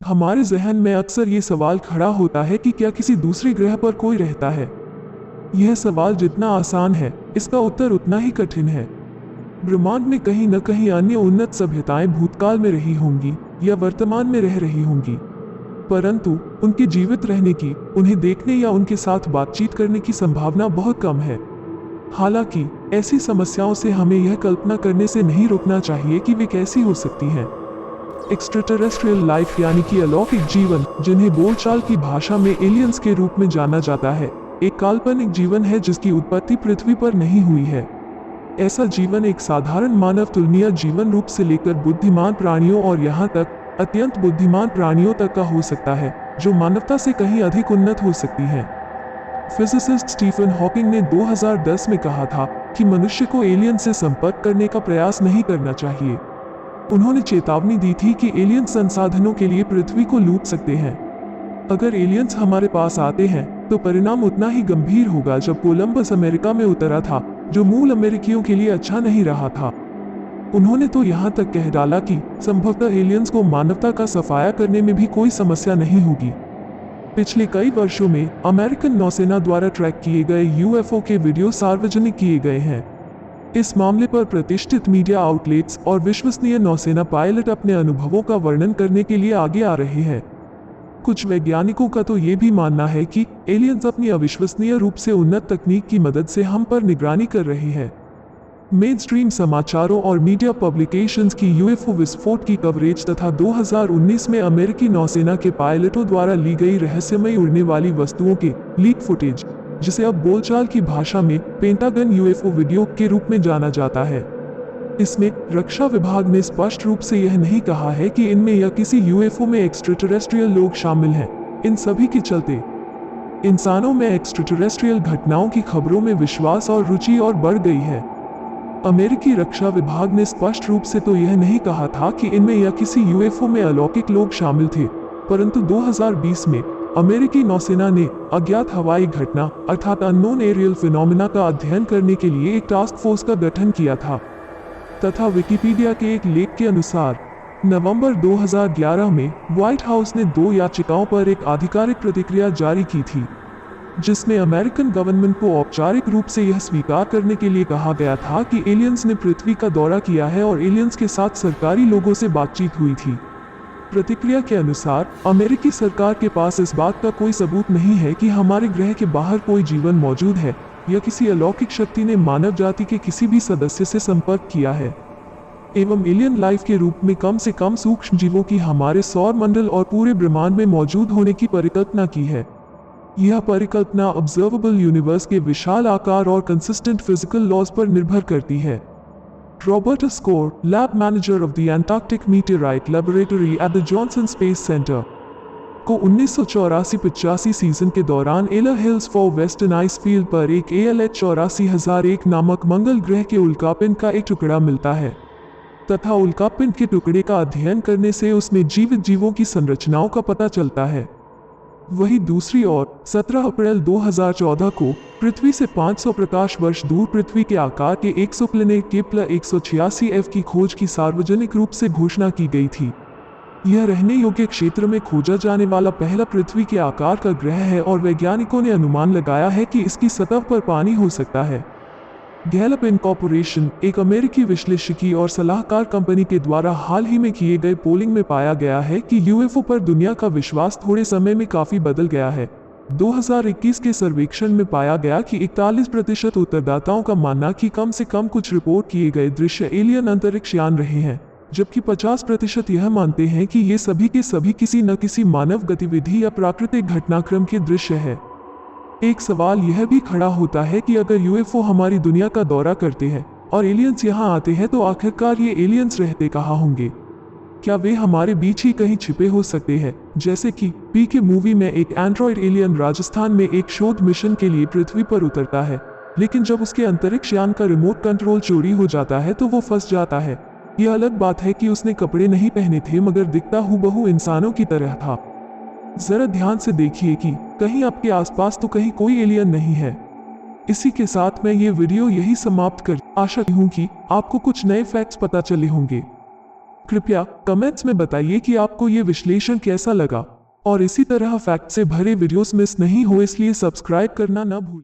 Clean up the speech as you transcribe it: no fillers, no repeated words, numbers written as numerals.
हमारे जहन में अक्सर ये सवाल खड़ा होता है कि क्या किसी दूसरे ग्रह पर कोई रहता है। यह सवाल जितना आसान है, इसका उत्तर उतना ही कठिन है। ब्रह्मांड में कहीं न कहीं अन्य उन्नत सभ्यताएं भूतकाल में रही होंगी या वर्तमान में रह रही होंगी, परंतु उनके जीवित रहने की, उन्हें देखने या उनके साथ बातचीत करने की संभावना बहुत कम है। हालांकि ऐसी समस्याओं से हमें यह कल्पना करने से नहीं रुकना चाहिए कि वे कैसी हो सकती हैं। एक्स्ट्राटेरेस्ट्रियल लाइफ यानी कि अलौकिक जीवन, जिन्हें बोलचाल की भाषा में एलियंस के रूप में जाना जाता है, एक काल्पनिक जीवन है जिसकी उत्पत्ति पृथ्वी पर नहीं हुई है। ऐसा जीवन एक साधारण मानव तुलनीय जीवन रूप से लेकर बुद्धिमान प्राणियों और यहाँ तक अत्यंत बुद्धिमान प्राणियों तक का हो सकता है, जो मानवता से कहीं अधिक उन्नत हो सकती हैं। फिजिसिस्ट स्टीफन हॉकिंग ने 2010 में कहा था कि मनुष्य को एलियन से संपर्क करने का प्रयास नहीं करना चाहिए। उन्होंने चेतावनी दी थी कि एलियन संसाधनों के लिए पृथ्वी को लूट सकते हैं। अगर एलियंस हमारे पास आते हैं तो परिणाम उतना ही गंभीर होगा जब कोलंबस अमेरिका में उतरा था, जो मूल अमेरिकियों के लिए अच्छा नहीं रहा था। उन्होंने तो यहाँ तक कह डाला कि संभवतः एलियंस को मानवता का सफाया करने में भी कोई समस्या नहीं होगी। पिछले कई वर्षों में अमेरिकन नौसेना द्वारा ट्रैक किए गए यूएफओ के वीडियो सार्वजनिक किए गए हैं। इस मामले पर प्रतिष्ठित मीडिया आउटलेट्स और विश्वसनीय नौसेना पायलट अपने अनुभवों का वर्णन करने के लिए आगे आ रहे हैं। कुछ वैज्ञानिकों का तो ये भी मानना है कि एलियंस अपनी अविश्वसनीय रूप से उन्नत तकनीक की मदद से हम पर निगरानी कर रहे हैं। मेनस्ट्रीम समाचारों और मीडिया पब्लिकेशंस की यूएफओ विस्फोट की कवरेज तथा 2019 में अमेरिकी नौसेना के पायलटों द्वारा ली गई रहस्यमयी उड़ने वाली वस्तुओं के लीक फुटेज, जिसे अब बोलचाल की भाषा में पेंटागन यूएफओ वीडियो के रूप में जाना जाता है। इसमें रक्षा विभाग ने स्पष्ट रूप से यह नहीं कहा है कि इनमें या किसी यूएफओ में एक्स्ट्राटेरेस्ट्रियल लोग शामिल हैं। इन सभी के चलते इंसानों में एक्स्ट्राटेरेस्ट्रियल घटनाओं की खबरों में विश्वास और रुचि और बढ़ गई है। अमेरिकी रक्षा विभाग ने स्पष्ट रूप से तो यह नहीं कहा था कि इनमें या किसी यूएफओ में अलौकिक लोग शामिल थे, परंतु 2020 में अमेरिकी नौसेना ने अज्ञात हवाई घटना अर्थात अननोन एरियल फिनोमिना का अध्ययन करने के लिए एक टास्क फोर्स का गठन किया था, तथा विकिपीडिया के एक लेख के अनुसार नवंबर 2011 में व्हाइट हाउस ने 2 याचिकाओं पर एक आधिकारिक प्रतिक्रिया जारी की थी, जिसमें अमेरिकन गवर्नमेंट को औपचारिक रूप से यह स्वीकार करने के लिए कहा गया था कि एलियंस ने पृथ्वी का दौरा किया है और एलियंस के साथ सरकारी लोगों से बातचीत हुई थी। प्रतिक्रिया के अनुसार अमेरिकी सरकार के पास इस बात का कोई सबूत नहीं है कि हमारे ग्रह के बाहर कोई जीवन मौजूद है या किसी अलौकिक शक्ति ने मानव जाति के किसी भी सदस्य से संपर्क किया है, एवं एलियन लाइफ के रूप में कम से कम सूक्ष्म जीवों की हमारे सौर मंडल और पूरे ब्रह्मांड में मौजूद होने की परिकल्पना की है। यह परिकल्पना ऑब्जर्वेबल यूनिवर्स के विशाल आकार और कंसिस्टेंट फिजिकल लॉज पर निर्भर करती है। Robert Score, lab manager of the Antarctic meteorite laboratory at the Johnson Space Center, को 1984-85 सीजन के दौरान Allan Hills for Western Ice Field पर एक ALH 84001 नामक मंगल ग्रह के उल्कापिंड का एक टुकड़ा मिलता है, तथा उल्कापिंड के टुकड़े का अध्ययन करने से उसमें जीवित जीवों की संरचनाओं का पता चलता है। वही दूसरी ओर 17 अप्रैल 2014 को पृथ्वी से 500 प्रकाश वर्ष दूर पृथ्वी के आकार के एक्सोप्लैनेट केपलर 186f की खोज की सार्वजनिक रूप से घोषणा की गई थी। यह रहने योग्य क्षेत्र में खोजा जाने वाला पहला पृथ्वी के आकार का ग्रह है और वैज्ञानिकों ने अनुमान लगाया है कि इसकी सतह पर पानी हो सकता है। गैलप इनकॉर्पोरेशन, एक अमेरिकी विश्लेषकी और सलाहकार कंपनी के द्वारा हाल ही में किए गए पोलिंग में पाया गया है कि यूएफओ पर दुनिया का विश्वास थोड़े समय में काफी बदल गया है। 2021 के सर्वेक्षण में पाया गया कि 41% उत्तरदाताओं का मानना कि कम से कम कुछ रिपोर्ट किए गए दृश्य एलियन अंतरिक्ष यान रहे हैं, जबकि 50% यह मानते हैं कि ये सभी के सभी किसी न किसी मानव गतिविधि या प्राकृतिक घटनाक्रम के दृश्य है। एक सवाल यह भी खड़ा होता है कि अगर यूएफओ हमारी दुनिया का दौरा करते हैं और एलियंस यहाँ आते हैं तो आखिरकार ये एलियंस रहते कहाँ होंगे? क्या वे हमारे बीच ही कहीं छिपे हो सकते हैं, जैसे कि पीके मूवी में एक एंड्रॉयड एलियन राजस्थान में एक शोध मिशन के लिए पृथ्वी पर उतरता है, लेकिन जब उसके अंतरिक्ष यान का रिमोट कंट्रोल चोरी हो जाता है तो वो फंस जाता है। यह अलग बात है कि उसने कपड़े नहीं पहने थे मगर दिखता हूबहू इंसानों की तरह था। जरा ध्यान से देखिए कि कहीं आपके आसपास तो कहीं कोई एलियन नहीं है। इसी के साथ मैं ये वीडियो यही समाप्त कर आशा हूँ कि आपको कुछ नए फैक्ट्स पता चले होंगे। कृपया कमेंट्स में बताइए कि आपको ये विश्लेषण कैसा लगा और इसी तरह फैक्ट से भरे वीडियोस मिस नहीं हो इसलिए सब्सक्राइब करना न भूलें।